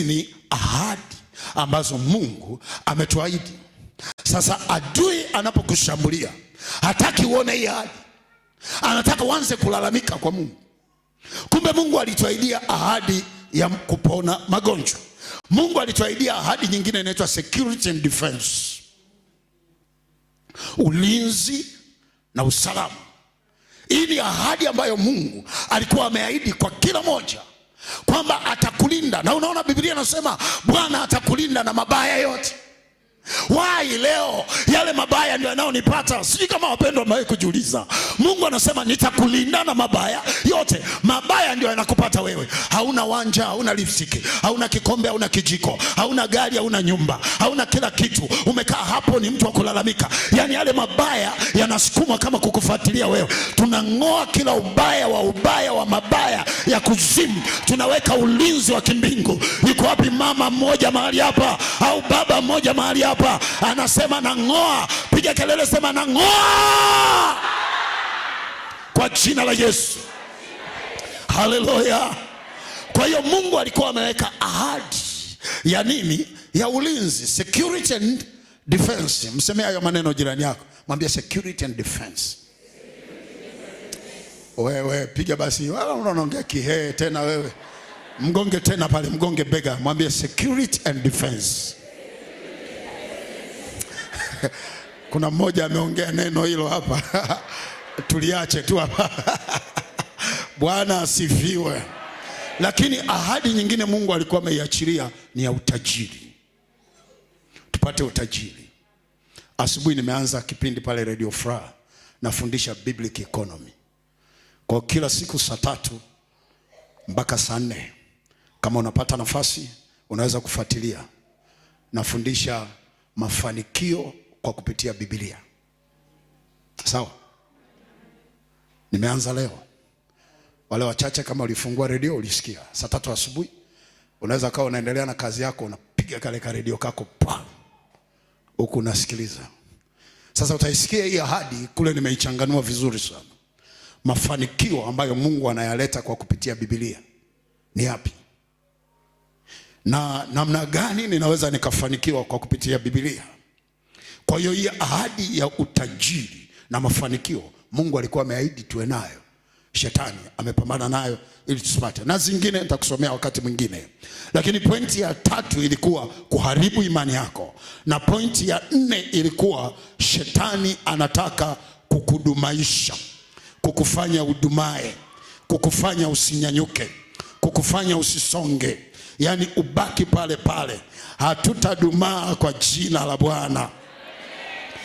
ni ahadi ambazo Mungu ametuahidi. Sasa adui anapokushambulia hataki uone hii ahadi, anataka uanze kulalamika kwa Mungu. Kumbe Mungu alituahidia ahadi ya kupona magonjwa. Mungu alituahidia ahadi nyingine inaitwa security and defense, ulinzi na usalama. Hii ni ahadi ambayo Mungu alikuwa ameahidi kwa kila moja kwamba atakulinda. Na unaona Biblia inasema Bwana atakulinda na mabaya yote. Wai leo yale mabaya ndio yanayonipata. Sijui kama wapendwa mmewahi kujiuliza. Mungu anasema nitakulinda na mabaya yote. Mabaya ndio yanakupata wewe. Hauna wanja, hauna lipstick, hauna kikombe, hauna kijiko, hauna gari, hauna nyumba, hauna kila kitu. Umekaa hapo ni mtu wa kulalamika. Yaani yale mabaya yanasukuma kama kukufuatilia wewe. Tunang'oa kila ubaya wa mabaya ya kuzimu. Tunaweka ulinzi wa kimbingu. Yuko wapi mama mmoja mahali hapa au baba mmoja mahali hapa? Anasema nang'oa. Piga kelele, sema nang'oa kwa jina la Yesu. Haleluya. Kwa hiyo Mungu alikuwa ameweka ahadi ya nini? Ya ulinzi, security and defense. Msemea hayo maneno jirani yako, mwambie security and defense. Wewe piga basi, wala unaongea kihe tena wewe. Mgonge tena pale, mgonge bega, mwambie security and defense. Kuna mmoja ameongea neno hilo hapa. Tuliache tu hapa. Bwana asifiwe. Lakini ahadi nyingine Mungu alikuwa ameiachilia ni ya utajiri. Tupate utajiri. Asubuhi nimeanza kipindi pale Radio Fra, nafundisha biblical economy. Kwa kila siku saa 3 mpaka saa 4. Kama unapata nafasi unaweza kufuatilia. Nafundisha mafanikio kwa kupitia Biblia. Sawa? Nimeanza leo. Wale wachache kama ulifungua redio ulisikia. Saa 3 asubuhi unaweza kawa unaendelea na kazi yako, unapiga kale ka redio kako pa huku unasikiliza. Sasa utaisikia hii ahadi kule, nimeichanganua vizuri sana. Mafanikio ambayo Mungu anayaleta kwa kupitia Biblia ni yapi? Na namna gani ninaweza nikafanikiwa kwa kupitia Biblia? Kwa hiyo hii ahadi ya utajiri na mafanikio Mungu alikuwa ameahidi tuwe nayo. Shetani amepambana nayo ili tusipate. Na zingine nitakusomea wakati mwingine. Lakini pointi ya 3 ilikuwa kuharibu imani yako. Na pointi ya 4 ilikuwa shetani anataka kukudumaisha, kukufanya udumae, kukufanya usinyanyuke, kukufanya usisonge. Yaani ubaki pale pale. Hatutadumaa kwa jina la Bwana.